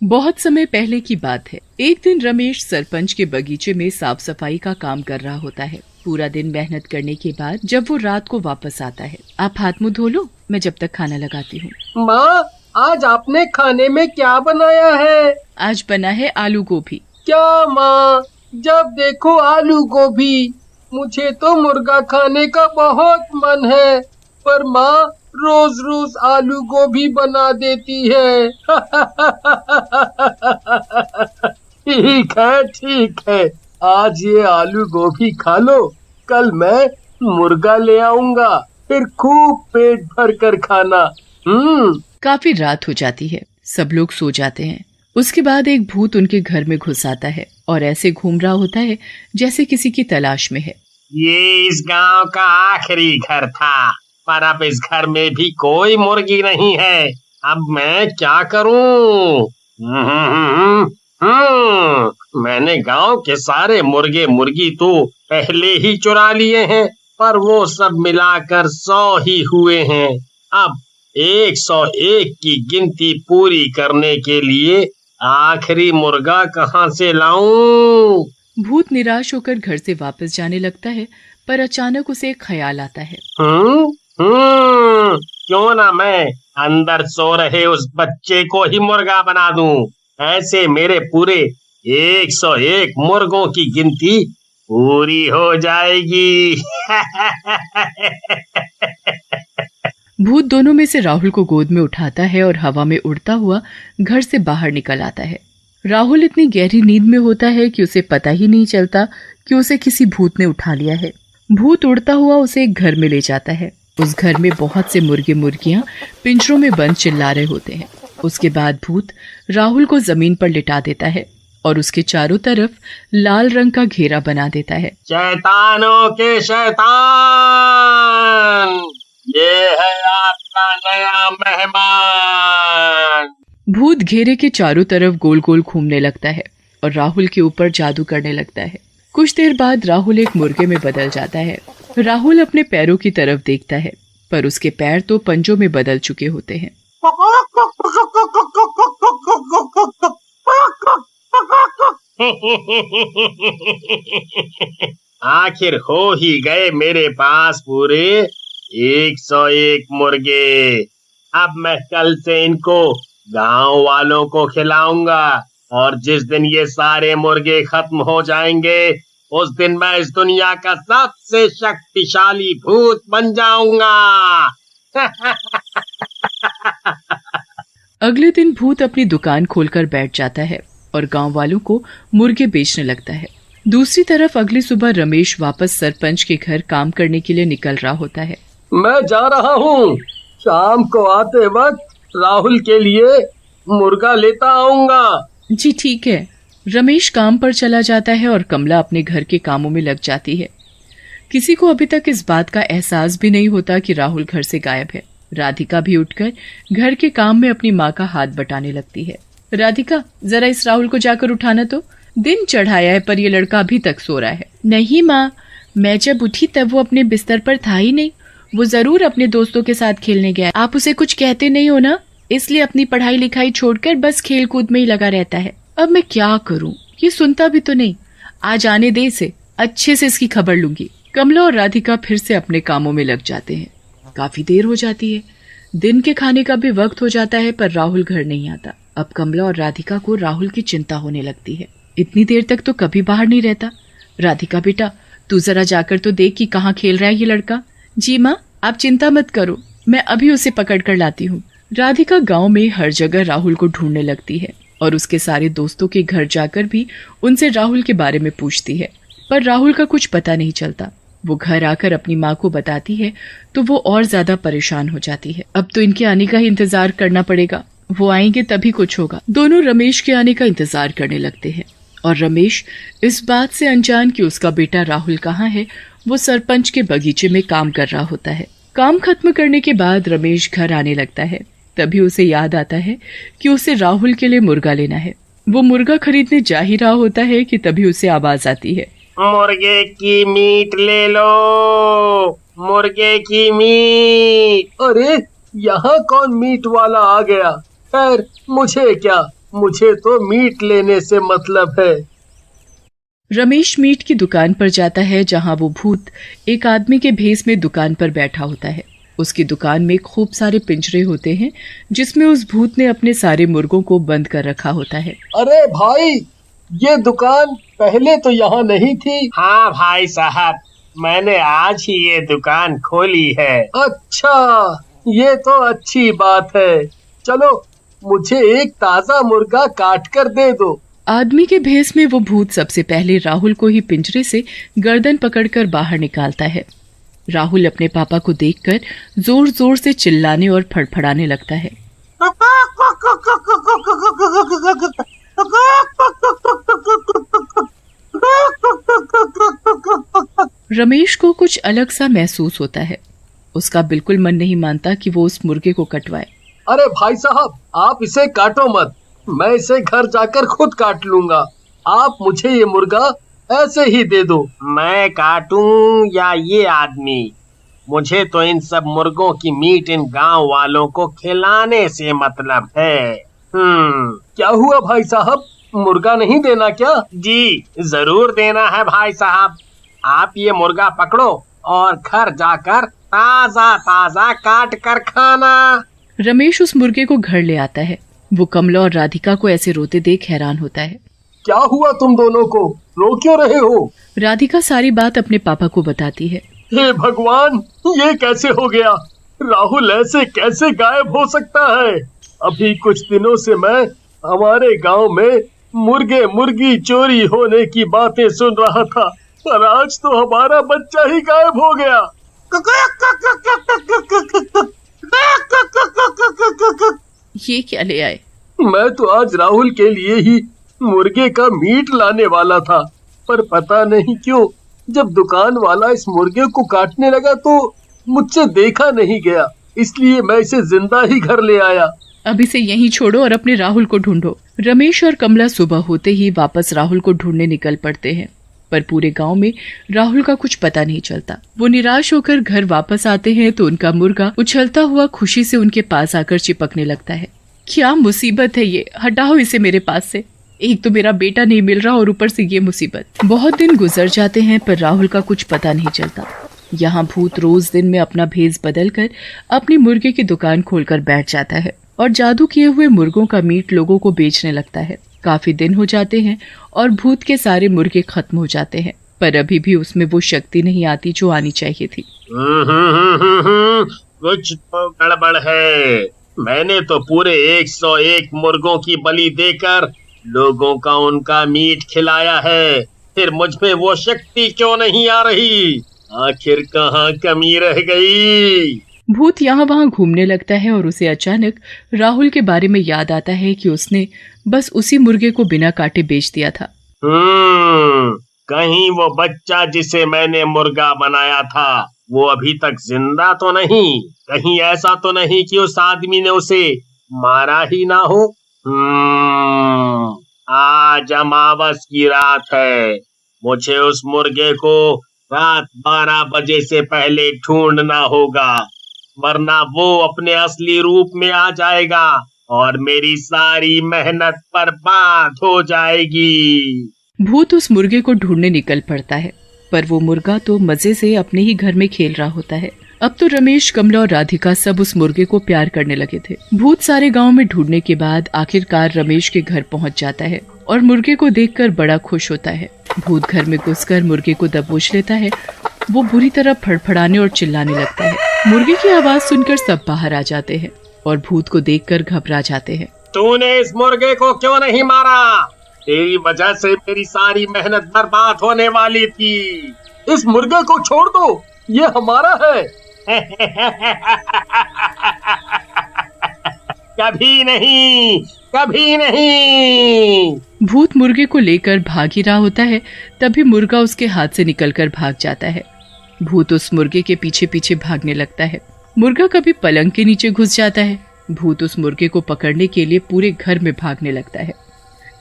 बहुत समय पहले की बात है। एक दिन रमेश सरपंच के बगीचे में साफ सफाई का काम कर रहा होता है। पूरा दिन मेहनत करने के बाद जब वो रात को वापस आता है, आप हाथ मुंह धो लो, मैं जब तक खाना लगाती हूँ। माँ, आज आपने खाने में क्या बनाया है? आज बना है आलू गोभी। क्या माँ, जब देखो आलू गोभी। मुझे तो मुर्गा खाने का बहुत मन है, पर माँ रोज रोज आलू गोभी बना देती है। ठीक है, आज ये आलू गोभी खा लो, कल मैं मुर्गा ले आऊंगा, फिर खूब पेट भर कर खाना। काफी रात हो जाती है, सब लोग सो जाते हैं। उसके बाद एक भूत उनके घर में घुस आता है और ऐसे घूम रहा होता है जैसे किसी की तलाश में है। ये इस गांव का आखिरी घर था, पर अब इस घर में भी कोई मुर्गी नहीं है। अब मैं क्या करूं? मैंने गांव के सारे मुर्गे मुर्गी तो पहले ही चुरा लिए हैं, पर वो सब मिलाकर 100 ही हुए हैं। अब 101 की गिनती पूरी करने के लिए आखिरी मुर्गा कहाँ से लाऊं? भूत निराश होकर घर से वापस जाने लगता है, पर अचानक उसे एक ख्याल आता है। क्यों ना मैं अंदर सो रहे उस बच्चे को ही मुर्गा बना दूं। ऐसे मेरे पूरे 101 मुर्गों की गिनती पूरी हो जाएगी। भूत दोनों में से राहुल को गोद में उठाता है और हवा में उड़ता हुआ घर से बाहर निकल आता है। राहुल इतनी गहरी नींद में होता है कि उसे पता ही नहीं चलता कि उसे किसी भूत ने उठा लिया है। भूत उड़ता हुआ उसे एक घर में ले जाता है। उस घर में बहुत से मुर्गे मुर्गियां पिंजरों में बंद चिल्ला रहे होते हैं। उसके बाद भूत राहुल को जमीन पर लिटा देता है और उसके चारों तरफ लाल रंग का घेरा बना देता है। शैतानों के शैतान, ये है आपका नया मेहमान। भूत घेरे के चारों तरफ गोल गोल घूमने लगता है और राहुल के ऊपर जादू करने लगता है। कुछ देर बाद राहुल एक मुर्गे में बदल जाता है। राहुल अपने पैरों की तरफ देखता है, पर उसके पैर तो पंजों में बदल चुके होते हैं। आखिर हो ही गए मेरे पास पूरे 101 मुर्गे। अब मैं कल से इनको गांव वालों को खिलाऊंगा, और जिस दिन ये सारे मुर्गे खत्म हो जाएंगे उस दिन मैं इस दुनिया का सबसे शक्तिशाली भूत बन जाऊंगा। अगले दिन भूत अपनी दुकान खोलकर बैठ जाता है और गांव वालों को मुर्गे बेचने लगता है। दूसरी तरफ अगली सुबह रमेश वापस सरपंच के घर काम करने के लिए निकल रहा होता है। मैं जा रहा हूँ, शाम को आते वक्त राहुल के लिए मुर्गा लेता आऊंगा। जी ठीक है। रमेश काम पर चला जाता है और कमला अपने घर के कामों में लग जाती है। किसी को अभी तक इस बात का एहसास भी नहीं होता कि राहुल घर से गायब है। राधिका भी उठकर घर के काम में अपनी माँ का हाथ बटाने लगती है। राधिका, जरा इस राहुल को जाकर उठाना तो। दिन चढ़ाया है पर ये लड़का अभी तक सो रहा है। नहीं माँ, मैं जब उठी तब वो अपने बिस्तर पर था ही नहीं। वो जरूर अपने दोस्तों के साथ खेलने गया। आप उसे कुछ कहते नहीं हो ना, इसलिए अपनी पढ़ाई लिखाई छोड़कर बस खेल कूद में ही लगा रहता है। अब मैं क्या करूं, ये सुनता भी तो नहीं। आज आने दे इसे, अच्छे से इसकी खबर लूंगी। कमला और राधिका फिर से अपने कामों में लग जाते हैं। काफी देर हो जाती है। दिन के खाने का भी वक्त हो जाता है, पर राहुल घर नहीं आता। अब कमला और राधिका को राहुल की चिंता होने लगती है। इतनी देर तक तो कभी बाहर नहीं रहता। राधिका बेटा, तू जरा जाकर तो देख कि कहाँ खेल रहा है ये लड़का। जी माँ, आप चिंता मत करो, मैं अभी उसे पकड़ कर लाती हूँ। राधिका गांव में हर जगह राहुल को ढूंढने लगती है और उसके सारे दोस्तों के घर जाकर भी उनसे राहुल के बारे में पूछती है, पर राहुल का कुछ पता नहीं चलता। वो घर आकर अपनी माँ को बताती है तो वो और ज्यादा परेशान हो जाती है। अब तो इनके आने का ही इंतजार करना पड़ेगा, वो आएंगे तभी कुछ होगा। दोनों रमेश के आने का इंतजार करने लगते हैं और रमेश इस बात से अनजान कि उसका बेटा राहुल कहाँ है, वो सरपंच के बगीचे में काम कर रहा होता है। काम खत्म करने के बाद रमेश घर आने लगता है। तभी उसे याद आता है कि उसे राहुल के लिए मुर्गा लेना है। वो मुर्गा खरीदने जा ही रहा होता है कि तभी उसे आवाज आती है, मुर्गे की मीट ले लो, मुर्गे की मीट। अरे, यहाँ कौन मीट वाला आ गया? खैर, मुझे क्या, मुझे तो मीट लेने से मतलब है। रमेश मीट की दुकान पर जाता है जहां वो भूत एक आदमी के भेस में दुकान पर बैठा होता है। उसकी दुकान में खूब सारे पिंजरे होते हैं जिसमें उस भूत ने अपने सारे मुर्गों को बंद कर रखा होता है। अरे भाई, ये दुकान पहले तो यहाँ नहीं थी। हाँ भाई साहब, मैंने आज ही ये दुकान खोली है। अच्छा, ये तो अच्छी बात है। चलो, मुझे एक ताजा मुर्गा काट कर दे दो। आदमी के भेस में वो भूत सबसे पहले राहुल को ही पिंजरे से गर्दन पकड़कर बाहर निकालता है। राहुल अपने पापा को देखकर जोर जोर से चिल्लाने और फड़फड़ाने लगता है। रमेश को कुछ अलग सा महसूस होता है। उसका बिल्कुल मन नहीं मानता कि वो उस मुर्गे को कटवाए। अरे भाई साहब, आप इसे काटो मत, मैं इसे घर जाकर खुद काट लूंगा। आप मुझे ये मुर्गा ऐसे ही दे दो। मैं काटूं या ये आदमी? मुझे तो इन सब मुर्गों की मीट इन गांव वालों को खिलाने से मतलब है। क्या हुआ भाई साहब, मुर्गा नहीं देना क्या? जी जरूर देना है भाई साहब। आप ये मुर्गा पकड़ो और घर जाकर ताजा ताजा काट कर खाना। रमेश उस मुर्गे को घर ले आता है। वो कमला और राधिका को ऐसे रोते देख हैरान होता है। क्या हुआ तुम दोनों को, रो क्यों रहे हो? राधिका सारी बात अपने पापा को बताती है। हे भगवान, ये कैसे हो गया? राहुल ऐसे कैसे गायब हो सकता है? अभी कुछ दिनों से मैं हमारे गांव में मुर्गे मुर्गी चोरी होने की बातें सुन रहा था, पर आज तो हमारा बच्चा ही गायब हो गया। ये क्या ले आए? मैं तो आज राहुल के लिए ही मुर्गे का मीट लाने वाला था, पर पता नहीं क्यों जब दुकान वाला इस मुर्गे को काटने लगा तो मुझसे देखा नहीं गया, इसलिए मैं इसे जिंदा ही घर ले आया। अब इसे यहीं छोड़ो और अपने राहुल को ढूंढो। रमेश और कमला सुबह होते ही वापस राहुल को ढूंढने निकल पड़ते हैं, पर पूरे गांव में राहुल का कुछ पता नहीं चलता। वो निराश होकर घर वापस आते हैं तो उनका मुर्गा उछलता हुआ खुशी से उनके पास आकर चिपकने लगता है। क्या मुसीबत है ये, हटाओ इसे मेरे पास से। एक तो मेरा बेटा नहीं मिल रहा और ऊपर से ये मुसीबत। बहुत दिन गुजर जाते हैं पर राहुल का कुछ पता नहीं चलता। यहाँ भूत रोज दिन में अपना भेष बदलकर अपनी मुर्गे की दुकान खोलकर बैठ जाता है और जादू किए हुए मुर्गों का मीट लोगों को बेचने लगता है। काफी दिन हो जाते हैं और भूत के सारे मुर्गे खत्म हो जाते हैं, पर अभी भी उसमें वो शक्ति नहीं आती जो आनी चाहिए थी। कुछ तो गड़बड़ है। मैंने तो पूरे 101 मुर्गों की बलि देकर लोगों का उनका मीट खिलाया है, फिर मुझ में वो शक्ति क्यों नहीं आ रही? आखिर कहाँ कमी रह गई? भूत यहाँ वहाँ घूमने लगता है और उसे अचानक राहुल के बारे में याद आता है कि उसने बस उसी मुर्गे को बिना काटे बेच दिया था। कहीं वो बच्चा जिसे मैंने मुर्गा बनाया था वो अभी तक जिंदा तो नहीं? कहीं ऐसा तो नहीं कि उस आदमी ने उसे मारा ही ना हो? आज अमावस की रात है। मुझे उस मुर्गे को रात 12 बजे से पहले ढूंढना होगा, वरना वो अपने असली रूप में आ जाएगा और मेरी सारी मेहनत बर्बाद हो जाएगी। भूत उस मुर्गे को ढूंढने निकल पड़ता है, पर वो मुर्गा तो मजे से अपने ही घर में खेल रहा होता है। अब तो रमेश, कमला और राधिका सब उस मुर्गे को प्यार करने लगे थे। भूत सारे गांव में ढूंढने के बाद आखिरकार रमेश के घर पहुंच जाता है और मुर्गे को देखकर बड़ा खुश होता है। भूत घर में घुसकर मुर्गे को दबोच लेता है। वो बुरी तरह फड़फड़ाने और चिल्लाने लगता है। मुर्गे की आवाज सुनकर सब बाहर आ जाते हैं और भूत को देखकर घबरा जाते हैं। तूने इस मुर्गे को क्यों नहीं मारा? तेरी वजह से मेरी सारी मेहनत बर्बाद होने वाली थी। इस मुर्गे को छोड़ दो, ये हमारा है। कभी नहीं, कभी नहीं। भूत मुर्गे को लेकर भाग ही रहा होता है, तभी मुर्गा उसके हाथ से निकलकर भाग जाता है। भूत उस मुर्गे के पीछे पीछे भागने लगता है। मुर्गा कभी पलंग के नीचे घुस जाता है। भूत उस मुर्गे को पकड़ने के लिए पूरे घर में भागने लगता है।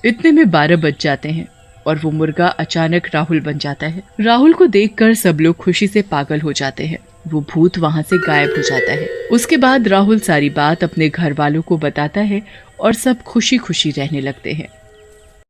इतने में 12 बज जाते हैं और वो मुर्गा अचानक राहुल बन जाता है। राहुल को देखकर सब लोग खुशी से पागल हो जाते हैं। वो भूत वहाँ से गायब हो जाता है। उसके बाद राहुल सारी बात अपने घर वालों को बताता है और सब खुशी खुशी रहने लगते हैं।